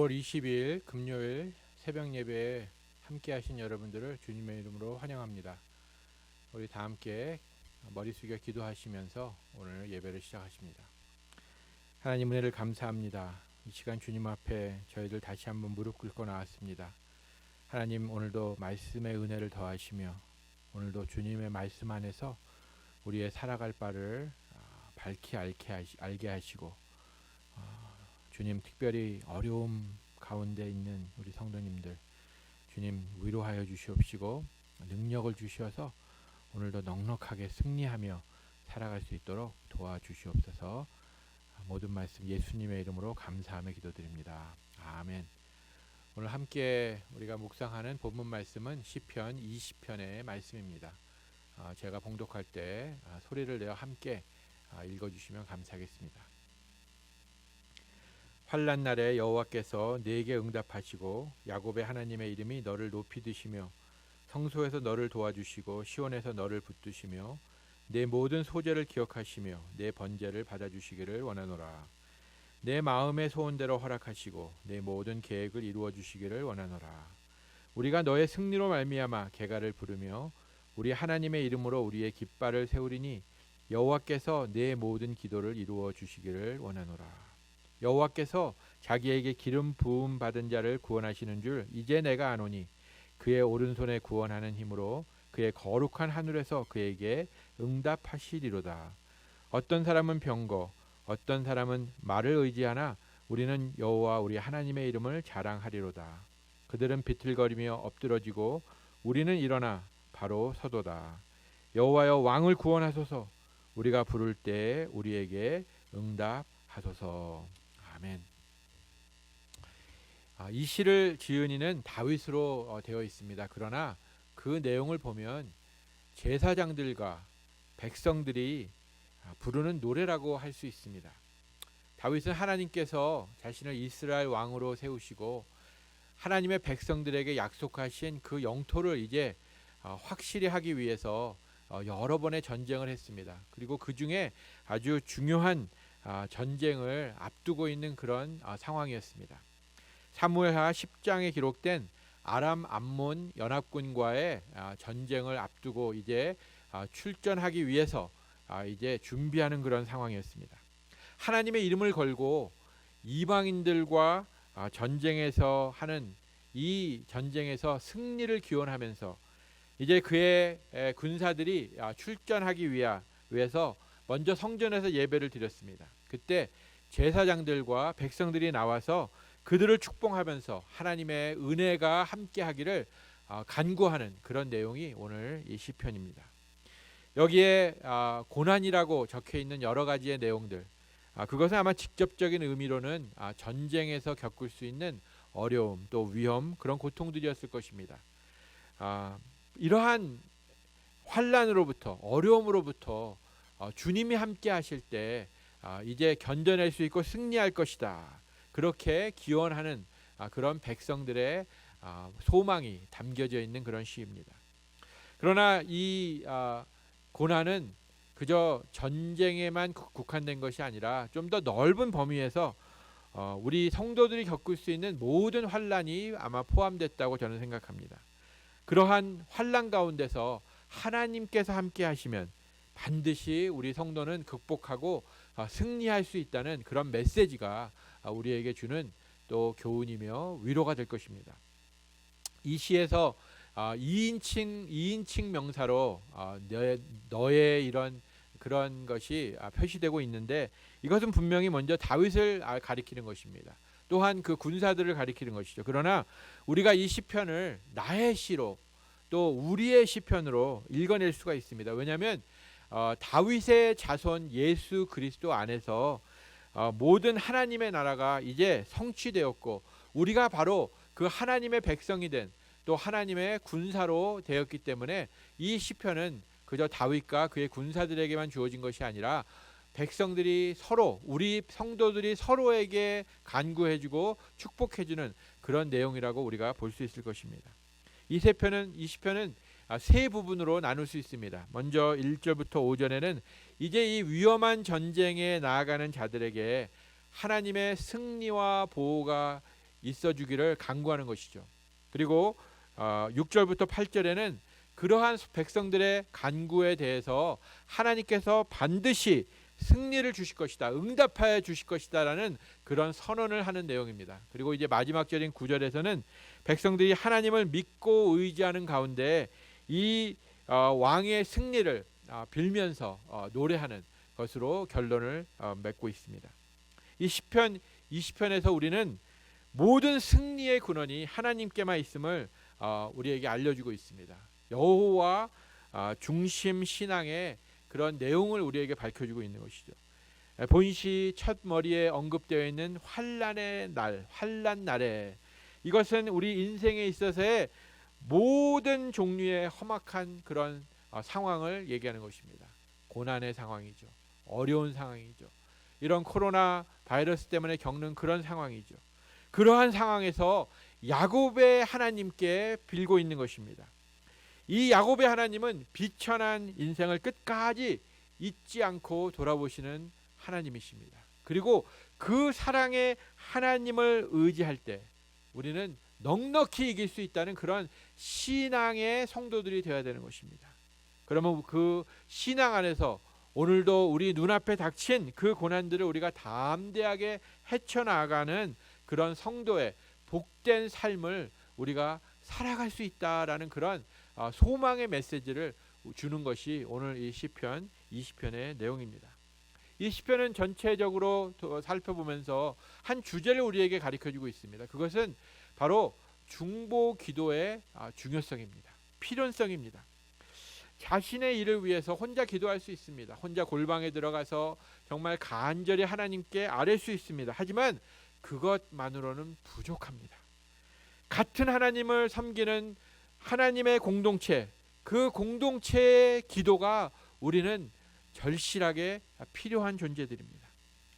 5월 20일 금요일 새벽 예배에 함께 하신 여러분들을 주님의 이름으로 환영합니다. 우리 다 함께 머리 숙여 기도하시면서 오늘 예배를 시작하십니다. 하나님 은혜를 감사합니다. 이 시간 주님 앞에 저희들 다시 한번 무릎 꿇고 나왔습니다. 하나님, 오늘도 말씀의 은혜를 더하시며 오늘도 주님의 말씀 안에서 우리의 살아갈 바를 밝히 알게 하시고, 주님, 특별히 어려움 가운데 있는 우리 성도님들 주님 위로하여 주시옵시고 능력을 주셔서 오늘도 넉넉하게 승리하며 살아갈 수 있도록 도와주시옵소서. 모든 말씀 예수님의 이름으로 감사하며 기도드립니다. 아멘. 오늘 함께 우리가 묵상하는 본문 말씀은 시편 20편의 말씀입니다. 제가 봉독할 때 소리를 내어 함께 읽어주시면 감사하겠습니다. 환난 날에 여호와께서 네게 응답하시고 야곱의 하나님의 이름이 너를 높이 드시며 성소에서 너를 도와주시고 시온에서 너를 붙드시며 내 모든 소재를 기억하시며 내 번제를 받아주시기를 원하노라. 내 마음의 소원대로 허락하시고 내 모든 계획을 이루어 주시기를 원하노라. 우리가 너의 승리로 말미암아 개가를 부르며 우리 하나님의 이름으로 우리의 깃발을 세우리니 여호와께서 내 모든 기도를 이루어 주시기를 원하노라. 여호와께서 자기에게 기름 부음 받은 자를 구원하시는 줄 이제 내가 아노니 그의 오른손에 구원하는 힘으로 그의 거룩한 하늘에서 그에게 응답하시리로다. 어떤 사람은 병거 어떤 사람은 말을 의지하나 우리는 여호와 우리 하나님의 이름을 자랑하리로다. 그들은 비틀거리며 엎드러지고 우리는 일어나 바로 서도다. 여호와여, 왕을 구원하소서. 우리가 부를 때에 우리에게 응답하소서. 아멘. 이 시를 지은 이는 다윗으로 되어 있습니다. 그러나 그 내용을 보면 제사장들과 백성들이 부르는 노래라고 할 수 있습니다. 다윗은 하나님께서 자신을 이스라엘 왕으로 세우시고 하나님의 백성들에게 약속하신 그 영토를 이제 확실히 하기 위해서 여러 번의 전쟁을 했습니다. 그리고 그 중에 아주 중요한 전쟁을 앞두고 있는 그런 상황이었습니다. 사무엘하 10장에 기록된 아람 암몬 연합군과의 전쟁을 앞두고 이제 출전하기 위해서 이제 준비하는 그런 상황이었습니다. 하나님의 이름을 걸고 이방인들과 전쟁에서 하는 이 전쟁에서 승리를 기원하면서 이제 그의 군사들이 출전하기 위해서 먼저 성전에서 예배를 드렸습니다. 그때 제사장들과 백성들이 나와서 그들을 축복하면서 하나님의 은혜가 함께하기를 간구하는 그런 내용이 오늘 이 시편입니다. 여기에 고난이라고 적혀 있는 여러 가지의 내용들, 그것은 아마 직접적인 의미로는 전쟁에서 겪을 수 있는 어려움 또 위험, 그런 고통들이었을 것입니다. 이러한 환난으로부터 어려움으로부터 주님이 함께 하실 때 이제 견뎌낼 수 있고 승리할 것이다, 그렇게 기원하는 그런 백성들의 소망이 담겨져 있는 그런 시입니다. 그러나 이 고난은 그저 전쟁에만 국한된 것이 아니라 좀 더 넓은 범위에서 우리 성도들이 겪을 수 있는 모든 환난이 아마 포함됐다고 저는 생각합니다. 그러한 환난 가운데서 하나님께서 함께 하시면 반드시 우리 성도는 극복하고 승리할 수 있다는 그런 메시지가 우리에게 주는 또 교훈이며 위로가 될 것입니다. 이 시에서 2인칭 명사로 너의 이런 그런 것이 표시되고 있는데, 이것은 분명히 먼저 다윗을 가리키는 것입니다. 또한 그 군사들을 가리키는 것이죠. 그러나 우리가 이 시편을 나의 시로 또 우리의 시편으로 읽어낼 수가 있습니다. 왜냐하면 다윗의 자손 예수 그리스도 안에서 모든 하나님의 나라가 이제 성취되었고 우리가 바로 그 하나님의 백성이 된 또 하나님의 군사로 되었기 때문에 이 시편은 그저 다윗과 그의 군사들에게만 주어진 것이 아니라 백성들이 서로, 우리 성도들이 서로에게 간구해주고 축복해주는 그런 내용이라고 우리가 볼 수 있을 것입니다. 이 시편은 세 부분으로 나눌 수 있습니다. 먼저 1절부터 5절에는 이제 이 위험한 전쟁에 나아가는 자들에게 하나님의 승리와 보호가 있어 주기를 간구하는 것이죠. 그리고 6절부터 8절에는 그러한 백성들의 간구에 대해서 하나님께서 반드시 승리를 주실 것이다, 응답하여 주실 것이다라는 그런 선언을 하는 내용입니다. 그리고 이제 마지막 절인 9절에서는 백성들이 하나님을 믿고 의지하는 가운데 이 왕의 승리를 빌면서 노래하는 것으로 결론을 맺고 있습니다. 이 시편 20편에서 우리는 모든 승리의 근원이 하나님께만 있음을 우리에게 알려주고 있습니다. 여호와 중심 신앙의 그런 내용을 우리에게 밝혀주고 있는 것이죠. 본시 첫 머리에 언급되어 있는 환난의 날, 환난 날에, 이것은 우리 인생에 있어서의 모든 종류의 험악한 그런 상황을 얘기하는 것입니다. 고난의 상황이죠. 어려운 상황이죠. 이런 코로나 바이러스 때문에 겪는 그런 상황이죠. 그러한 상황에서 야곱의 하나님께 빌고 있는 것입니다. 이 야곱의 하나님은 비천한 인생을 끝까지 잊지 않고 돌아보시는 하나님이십니다. 그리고 그 사랑의 하나님을 의지할 때 우리는 넉넉히 이길 수 있다는 그런 신앙의 성도들이 되어야 되는 것입니다. 그러면 그 신앙 안에서 오늘도 우리 눈앞에 닥친 그 고난들을 우리가 담대하게 헤쳐나가는 그런 성도의 복된 삶을 우리가 살아갈 수 있다라는 그런 소망의 메시지를 주는 것이 오늘 이 시편 20편의 내용입니다. 이 시편은 전체적으로 살펴보면서 한 주제를 우리에게 가르쳐주고 있습니다. 그것은 바로 중보 기도의 중요성입니다. 필연성입니다. 자신의 일을 위해서 혼자 기도할 수 있습니다. 혼자 골방에 들어가서 정말 간절히 하나님께 아뢰 수 있습니다. 하지만 그것만으로는 부족합니다. 같은 하나님을 섬기는 하나님의 공동체, 그 공동체의 기도가 우리는 절실하게 필요한 존재들입니다.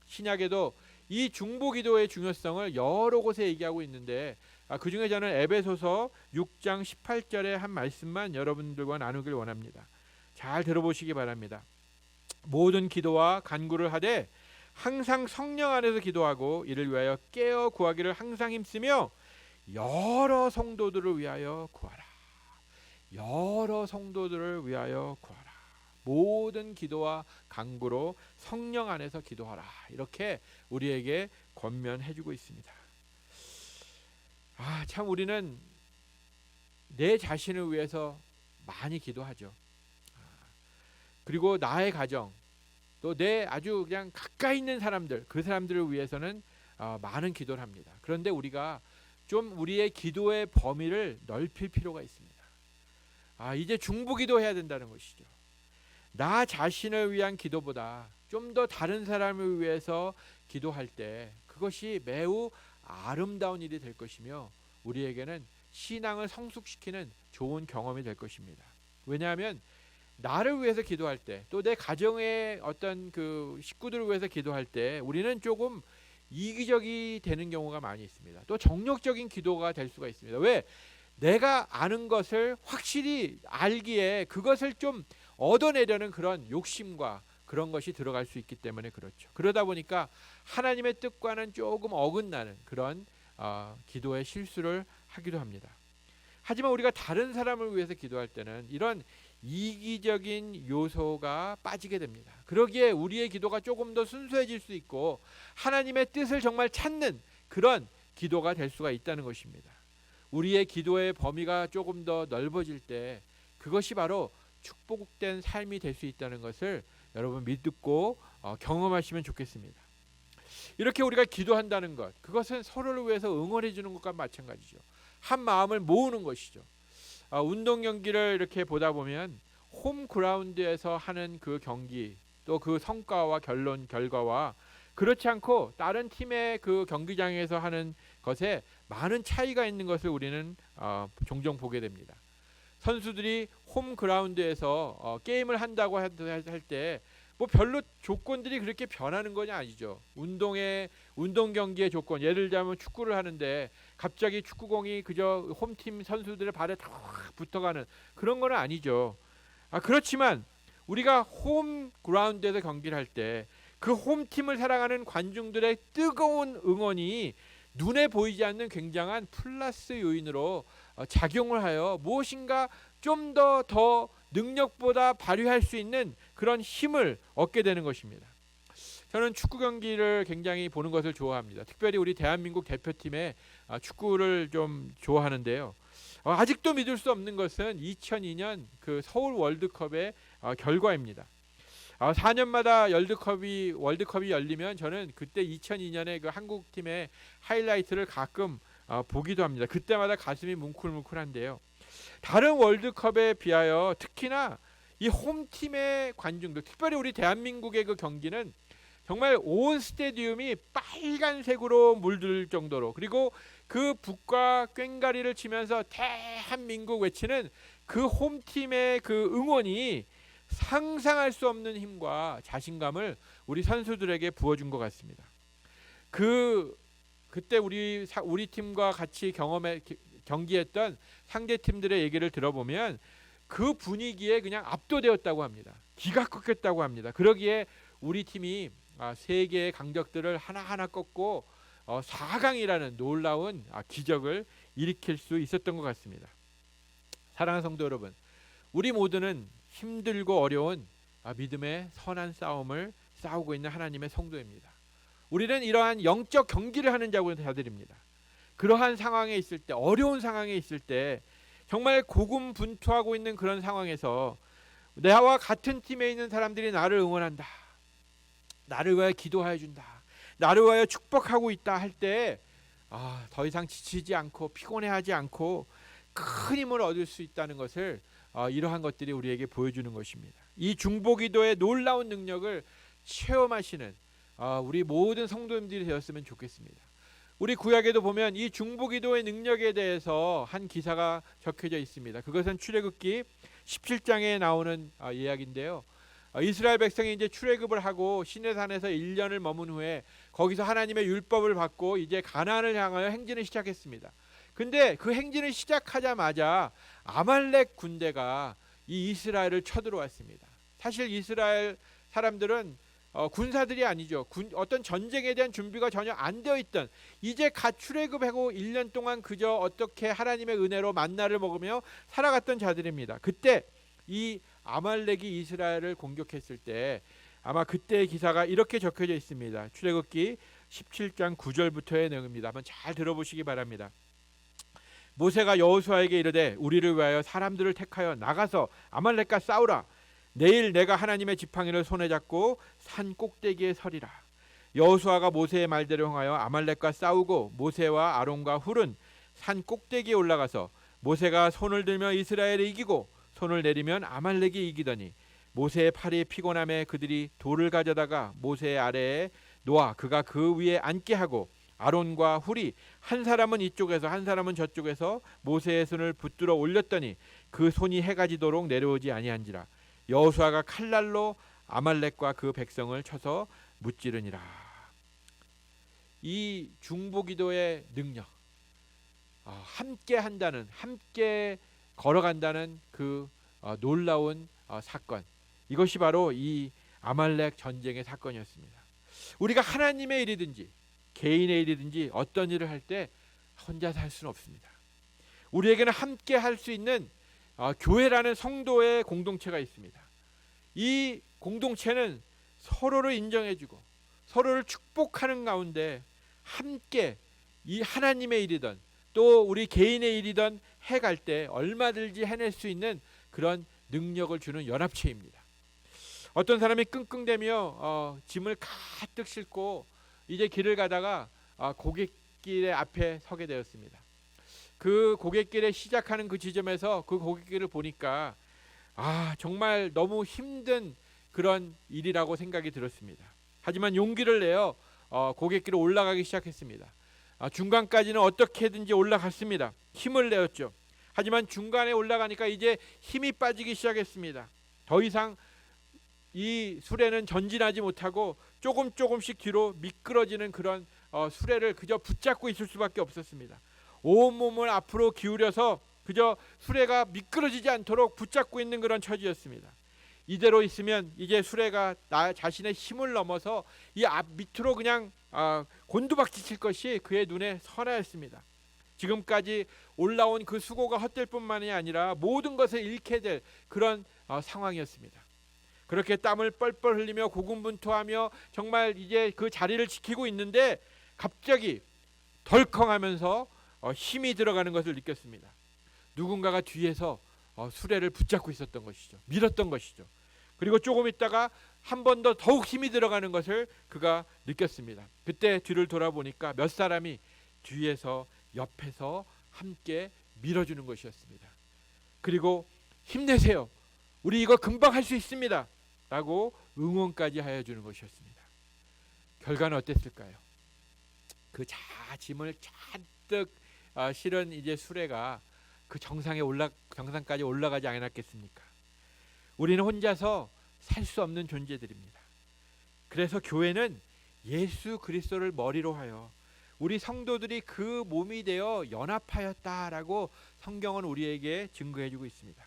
신약에도 이 중보 기도의 중요성을 여러 곳에 얘기하고 있는데 그 중에 저는 에베소서 6장 18절의 한 말씀만 여러분들과 나누길 원합니다. 잘 들어보시기 바랍니다. 모든 기도와 간구를 하되 항상 성령 안에서 기도하고 이를 위하여 깨어 구하기를 항상 힘쓰며 여러 성도들을 위하여 구하라. 여러 성도들을 위하여 구하라. 모든 기도와 간구로 성령 안에서 기도하라. 이렇게 우리에게 권면해주고 있습니다. 참 우리는 내 자신을 위해서 많이 기도하죠. 그리고 나의 가정, 또 내 아주 그냥 가까이 있는 사람들, 그 사람들을 위해서는 많은 기도를 합니다. 그런데 우리가 좀 우리의 기도의 범위를 넓힐 필요가 있습니다. 이제 중보기도 해야 된다는 것이죠. 나 자신을 위한 기도보다 좀 더 다른 사람을 위해서 기도할 때 그것이 매우 아름다운 일이 될 것이며 우리에게는 신앙을 성숙시키는 좋은 경험이 될 것입니다. 왜냐하면 나를 위해서 기도할 때, 또 내 가정의 어떤 그 식구들을 위해서 기도할 때 우리는 조금 이기적이 되는 경우가 많이 있습니다. 또 정력적인 기도가 될 수가 있습니다. 왜? 내가 아는 것을 확실히 알기에 그것을 좀 얻어내려는 그런 욕심과 그런 것이 들어갈 수 있기 때문에 그렇죠. 그러다 보니까 하나님의 뜻과는 조금 어긋나는 그런 기도의 실수를 하기도 합니다. 하지만 우리가 다른 사람을 위해서 기도할 때는 이런 이기적인 요소가 빠지게 됩니다. 그러기에 우리의 기도가 조금 더 순수해질 수 있고 하나님의 뜻을 정말 찾는 그런 기도가 될 수가 있다는 것입니다. 우리의 기도의 범위가 조금 더 넓어질 때 그것이 바로 축복된 삶이 될 수 있다는 것을 여러분 믿고 경험하시면 좋겠습니다. 이렇게 우리가 기도한다는 것, 그것은 서로를 위해서 응원해 주는 것과 마찬가지죠. 한 마음을 모으는 것이죠. 운동 경기를 이렇게 보다 보면 홈 그라운드에서 하는 그 경기, 또 그 성과와 결과와 그렇지 않고 다른 팀의 그 경기장에서 하는 것에 많은 차이가 있는 것을 우리는 종종 보게 됩니다. 선수들이 홈 그라운드에서 게임을 한다고 할 때 뭐 별로 조건들이 그렇게 변하는 건 아니죠. 운동 경기의 조건, 예를 들자면 축구를 하는데 갑자기 축구공이 그저 홈팀 선수들의 발에 다 붙어가는 그런 건 아니죠. 그렇지만 우리가 홈 그라운드에서 경기를 할 때 그 홈팀을 사랑하는 관중들의 뜨거운 응원이 눈에 보이지 않는 굉장한 플러스 요인으로 작용을 하여 무엇인가 좀 더 능력보다 발휘할 수 있는 그런 힘을 얻게 되는 것입니다. 저는 축구 경기를 굉장히 보는 것을 좋아합니다. 특별히 우리 대한민국 대표팀의 축구를 좀 좋아하는데요. 아직도 믿을 수 없는 것은 2002년 그 서울 월드컵의 결과입니다. 4년마다 월드컵이 열리면 저는 그때 2002년에 그 한국 팀의 하이라이트를 가끔 보기도 합니다. 그때마다 가슴이 뭉클뭉클한데요. 다른 월드컵에 비하여 특히나 이 홈팀의 관중들, 특별히 우리 대한민국의 그 경기는 정말 온 스테디움이 빨간색으로 물들 정도로, 그리고 그 북과 꽹가리를 치면서 대한민국 외치는 그 홈팀의 그 응원이 상상할 수 없는 힘과 자신감을 우리 선수들에게 부어준 것 같습니다. 그때 우리 팀과 같이 경기했던 상대 팀들의 얘기를 들어보면 그 분위기에 그냥 압도되었다고 합니다. 기가 꺾였다고 합니다. 그러기에 우리 팀이 세계의 강적들을 하나하나 꺾고 4강이라는 놀라운 기적을 일으킬 수 있었던 것 같습니다. 사랑하는 성도 여러분, 우리 모두는 힘들고 어려운 믿음의 선한 싸움을 싸우고 있는 하나님의 성도입니다. 우리는 이러한 영적 경기를 하는 자들입니다. 그러한 상황에 있을 때, 어려운 상황에 있을 때, 정말 고군분투하고 있는 그런 상황에서 나와 같은 팀에 있는 사람들이 나를 응원한다, 나를 위하여 기도하여 준다, 나를 위하여 축복하고 있다 할 때 더 이상 지치지 않고 피곤해하지 않고 큰 힘을 얻을 수 있다는 것을 이러한 것들이 우리에게 보여주는 것입니다. 이 중보기도의 놀라운 능력을 체험하시는 우리 모든 성도님들이 되었으면 좋겠습니다. 우리 구약에도 보면 이 중보기도의 능력에 대해서 한 기사가 적혀져 있습니다. 그것은 출애굽기 17장에 나오는 이야기인데요. 이스라엘 백성이 이제 출애굽을 하고 시내산에서 1년을 머문 후에 거기서 하나님의 율법을 받고 이제 가나안을 향하여 행진을 시작했습니다. 근데 그 행진을 시작하자마자 아말렉 군대가 이 이스라엘을 쳐들어왔습니다. 사실 이스라엘 사람들은 군사들이 아니죠. 어떤 전쟁에 대한 준비가 전혀 안 되어 있던, 이제 갓 출애굽하고 1년 동안 그저 어떻게 하나님의 은혜로 만나를 먹으며 살아갔던 자들입니다. 그때 이 아말렉이 이스라엘을 공격했을 때 아마 그때의 기사가 이렇게 적혀져 있습니다. 출애굽기 17장 9절부터의 내용입니다. 한번 잘 들어보시기 바랍니다. 모세가 여호수아에게 이르되 우리를 위하여 사람들을 택하여 나가서 아말렉과 싸우라. 내일 내가 하나님의 지팡이를 손에 잡고 산 꼭대기에 서리라. 여호수아가 모세의 말대로 행하여 아말렉과 싸우고 모세와 아론과 훌은 산 꼭대기에 올라가서 모세가 손을 들며 이스라엘을 이기고 손을 내리면 아말렉이 이기더니 모세의 팔이 피곤함에 그들이 돌을 가져다가 모세의 아래에 놓아 그가 그 위에 앉게 하고 아론과 훌이 한 사람은 이쪽에서 한 사람은 저쪽에서 모세의 손을 붙들어 올렸더니 그 손이 해가 지도록 내려오지 아니한지라. 여호수아가 칼날로 아말렉과 그 백성을 쳐서 무찌르니라. 이 중보기도의 능력, 함께 한다는, 함께 걸어간다는 그 놀라운 사건, 이것이 바로 이 아말렉 전쟁의 사건이었습니다. 우리가 하나님의 일이든지 개인의 일이든지 어떤 일을 할 때 혼자서 할 수는 없습니다. 우리에게는 함께 할 수 있는 교회라는 성도의 공동체가 있습니다. 이 공동체는 서로를 인정해주고 서로를 축복하는 가운데 함께 이 하나님의 일이든 또 우리 개인의 일이든 해갈 때 얼마든지 해낼 수 있는 그런 능력을 주는 연합체입니다. 어떤 사람이 끙끙대며 짐을 가득 싣고 이제 길을 가다가 고갯길의 앞에 서게 되었습니다. 그 고갯길에 시작하는 그 지점에서 그 고갯길을 보니까 정말 너무 힘든 그런 일이라고 생각이 들었습니다. 하지만 용기를 내어 고갯길을 올라가기 시작했습니다. 중간까지는 어떻게든지 올라갔습니다. 힘을 내었죠. 하지만 중간에 올라가니까 이제 힘이 빠지기 시작했습니다. 더 이상 이 수레는 전진하지 못하고 조금씩 뒤로 미끄러지는 그런 수레를 그저 붙잡고 있을 수밖에 없었습니다. 온몸을 앞으로 기울여서 그저 수레가 미끄러지지 않도록 붙잡고 있는 그런 처지였습니다. 이대로 있으면 이제 수레가 나 자신의 힘을 넘어서 이 앞 밑으로 그냥 곤두박질 칠 것이 그의 눈에 선하였습니다. 지금까지 올라온 그 수고가 헛될 뿐만이 아니라 모든 것을 잃게 될 그런 상황이었습니다. 그렇게 땀을 뻘뻘 흘리며 고군분투하며 정말 이제 그 자리를 지키고 있는데 갑자기 덜컹하면서 힘이 들어가는 것을 느꼈습니다. 누군가가 뒤에서 수레를 붙잡고 있었던 것이죠. 밀었던 것이죠. 그리고 조금 있다가 한 번 더 더욱 힘이 들어가는 것을 그가 느꼈습니다. 그때 뒤를 돌아보니까 몇 사람이 뒤에서 옆에서 함께 밀어주는 것이었습니다. 그리고 힘내세요. 우리 이거 금방 할 수 있습니다. 라고 응원까지 하여 주는 것이었습니다. 결과는 어땠을까요? 그 짐을 잔뜩 실은 이제 수레가 그 정상까지 올라가지 않았겠습니까? 우리는 혼자서 살 수 없는 존재들입니다. 그래서 교회는 예수 그리스도를 머리로 하여 우리 성도들이 그 몸이 되어 연합하였다라고 성경은 우리에게 증거해주고 있습니다.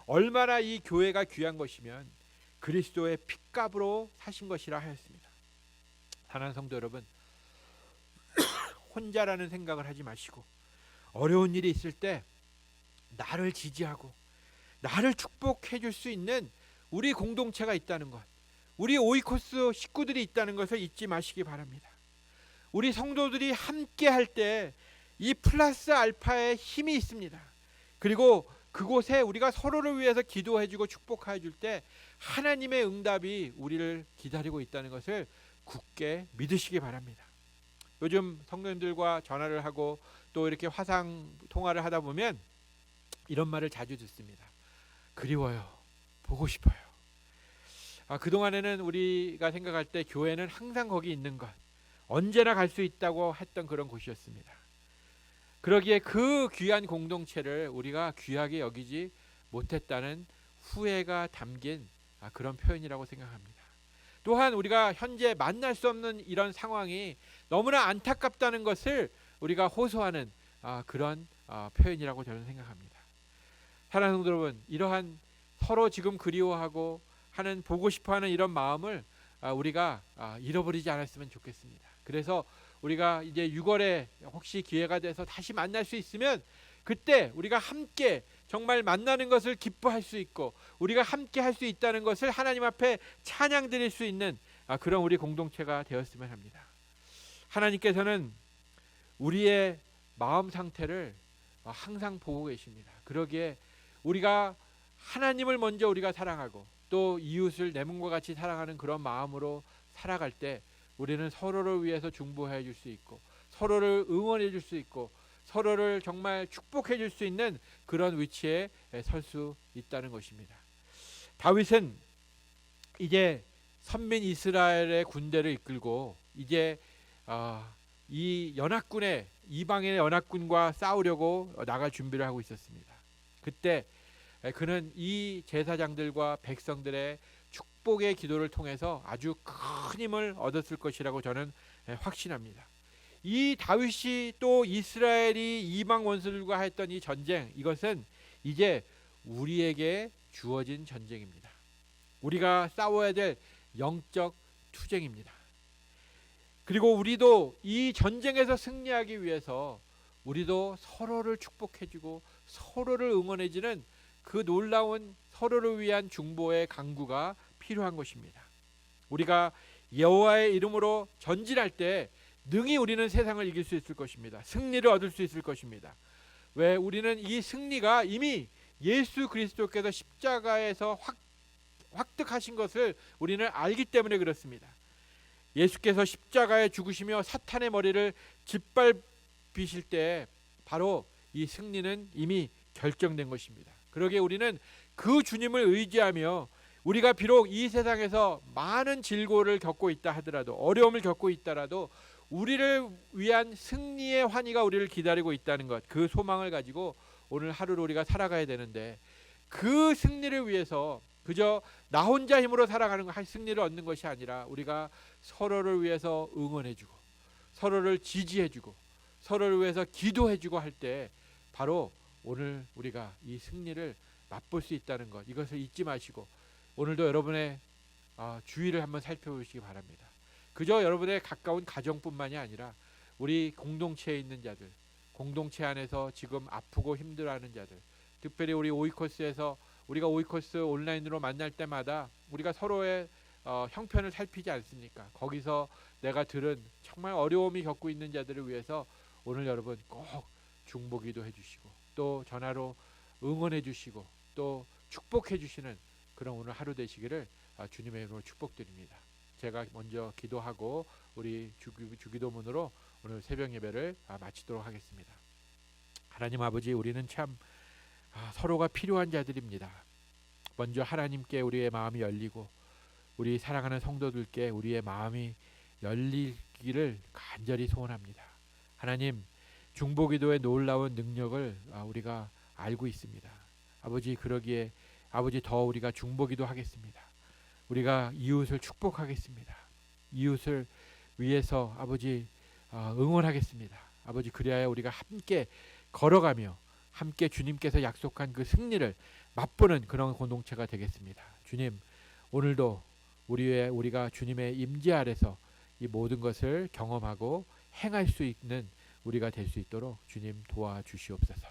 얼마나 이 교회가 귀한 것이면 그리스도의 핏값으로 사신 것이라 하였습니다. 사랑하는 성도 여러분, 혼자라는 생각을 하지 마시고 어려운 일이 있을 때 나를 지지하고 나를 축복해 줄 수 있는 우리 공동체가 있다는 것, 우리 오이코스 식구들이 있다는 것을 잊지 마시기 바랍니다. 우리 성도들이 함께 할 때 이 플러스 알파의 힘이 있습니다. 그리고 그곳에 우리가 서로를 위해서 기도해주고 축복해줄 때 하나님의 응답이 우리를 기다리고 있다는 것을 굳게 믿으시기 바랍니다. 요즘 성도님들과 전화를 하고 또 이렇게 화상 통화를 하다 보면 이런 말을 자주 듣습니다. 그리워요. 보고 싶어요. 그동안에는 우리가 생각할 때 교회는 항상 거기 있는 것, 언제나 갈 수 있다고 했던 그런 곳이었습니다. 그러기에 그 귀한 공동체를 우리가 귀하게 여기지 못했다는 후회가 담긴 그런 표현이라고 생각합니다. 또한 우리가 현재 만날 수 없는 이런 상황이 너무나 안타깝다는 것을 우리가 호소하는 그런 표현이라고 저는 생각합니다. 사랑하는 성도 여러분, 이러한 서로 지금 그리워하고 하는 보고 싶어하는 이런 마음을 우리가 잃어버리지 않았으면 좋겠습니다. 그래서 우리가 이제 6월에 혹시 기회가 돼서 다시 만날 수 있으면 그때 우리가 함께 정말 만나는 것을 기뻐할 수 있고 우리가 함께 할 수 있다는 것을 하나님 앞에 찬양 드릴 수 있는 그런 우리 공동체가 되었으면 합니다. 하나님께서는 우리의 마음 상태를 항상 보고 계십니다. 그러기에 우리가 하나님을 먼저 우리가 사랑하고 또 이웃을 내 몸과 같이 사랑하는 그런 마음으로 살아갈 때 우리는 서로를 위해서 중보해 줄 수 있고 서로를 응원해 줄 수 있고 서로를 정말 축복해 줄 수 있는 그런 위치에 설 수 있다는 것입니다. 다윗은 이제 선민 이스라엘의 군대를 이끌고 이제 이 연합군의 이방인의 연합군과 싸우려고 나갈 준비를 하고 있었습니다. 그때 그는 이 제사장들과 백성들의 축복의 기도를 통해서 아주 큰 힘을 얻었을 것이라고 저는 확신합니다. 이 다윗이 또 이스라엘이 이방 원수들과 했던 이 전쟁, 이것은 이제 우리에게 주어진 전쟁입니다. 우리가 싸워야 될 영적 투쟁입니다. 그리고 우리도 이 전쟁에서 승리하기 위해서 우리도 서로를 축복해주고 서로를 응원해주는 그 놀라운 서로를 위한 중보의 강구가 필요한 것입니다. 우리가 여호와의 이름으로 전진할 때 능히 우리는 세상을 이길 수 있을 것입니다. 승리를 얻을 수 있을 것입니다. 왜? 우리는 이 승리가 이미 예수 그리스도께서 십자가에서 획득하신 것을 우리는 알기 때문에 그렇습니다. 예수께서 십자가에 죽으시며 사탄의 머리를 짓밟히실 때 바로 이 승리는 이미 결정된 것입니다. 그러기에 우리는 그 주님을 의지하며 우리가 비록 이 세상에서 많은 질고를 겪고 있다 하더라도 어려움을 겪고 있더라도 우리를 위한 승리의 환희가 우리를 기다리고 있다는 것, 그 소망을 가지고 오늘 하루를 우리가 살아가야 되는데 그 승리를 위해서 그저 나 혼자 힘으로 살아가는 할 승리를 얻는 것이 아니라 우리가 서로를 위해서 응원해주고 서로를 지지해주고 서로를 위해서 기도해주고 할 때 바로 오늘 우리가 이 승리를 맛볼 수 있다는 것, 이것을 잊지 마시고 오늘도 여러분의 주위를 한번 살펴보시기 바랍니다. 그저 여러분의 가까운 가정뿐만이 아니라 우리 공동체에 있는 자들, 공동체 안에서 지금 아프고 힘들어하는 자들, 특별히 우리 오이코스에서 우리가 오이코스 온라인으로 만날 때마다 우리가 서로의 형편을 살피지 않습니까? 거기서 내가 들은 정말 어려움이 겪고 있는 자들을 위해서 오늘 여러분 꼭 중보기도 해주시고 또 전화로 응원해 주시고 또 축복해 주시는 그런 오늘 하루 되시기를 주님의 이름으로 축복드립니다. 제가 먼저 기도하고 우리 주기도문으로 오늘 새벽 예배를 마치도록 하겠습니다. 하나님 아버지, 우리는 참 서로가 필요한 자들입니다. 먼저 하나님께 우리의 마음이 열리고 우리 사랑하는 성도들께 우리의 마음이 열리기를 간절히 소원합니다. 하나님, 중보기도의 놀라운 능력을 우리가 알고 있습니다. 아버지, 그러기에 아버지 더 우리가 중보기도 하겠습니다. 우리가 이웃을 축복하겠습니다. 이웃을 위해서 아버지 응원하겠습니다. 아버지, 그리하여 우리가 함께 걸어가며 함께 주님께서 약속한 그 승리를 맛보는 그런 공동체가 되겠습니다. 주님, 오늘도 우리가 주님의 임재 아래서 이 모든 것을 경험하고 행할 수 있는 우리가 될 수 있도록 주님 도와주시옵소서.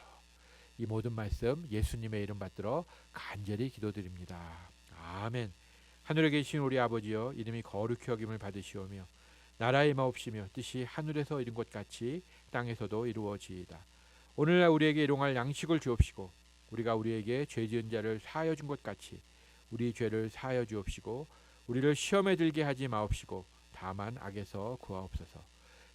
이 모든 말씀 예수님의 이름 받들어 간절히 기도드립니다. 아멘. 하늘에 계신 우리 아버지여, 이름이 거룩히 여김을 받으시오며 나라의 마옵시며 뜻이 하늘에서 이룬 것 같이 땅에서도 이루어지이다. 오늘날 우리에게 일용할 양식을 주옵시고 우리가 우리에게 죄 지은 자를 사하여 준 것 같이 우리 죄를 사하여 주옵시고 우리를 시험에 들게 하지 마옵시고 다만 악에서 구하옵소서.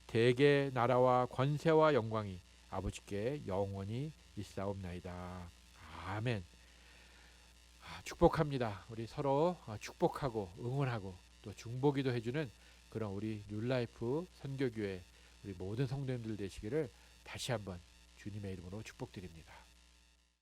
대개 나라와 권세와 영광이 아버지께 영원히 있사옵나이다. 아멘. 축복합니다. 우리 서로 축복하고 응원하고 또 중보기도 해주는 그런 우리 뉴라이프 선교교회 우리 모든 성도님들 되시기를 다시 한번 주님의 이름으로 축복드립니다.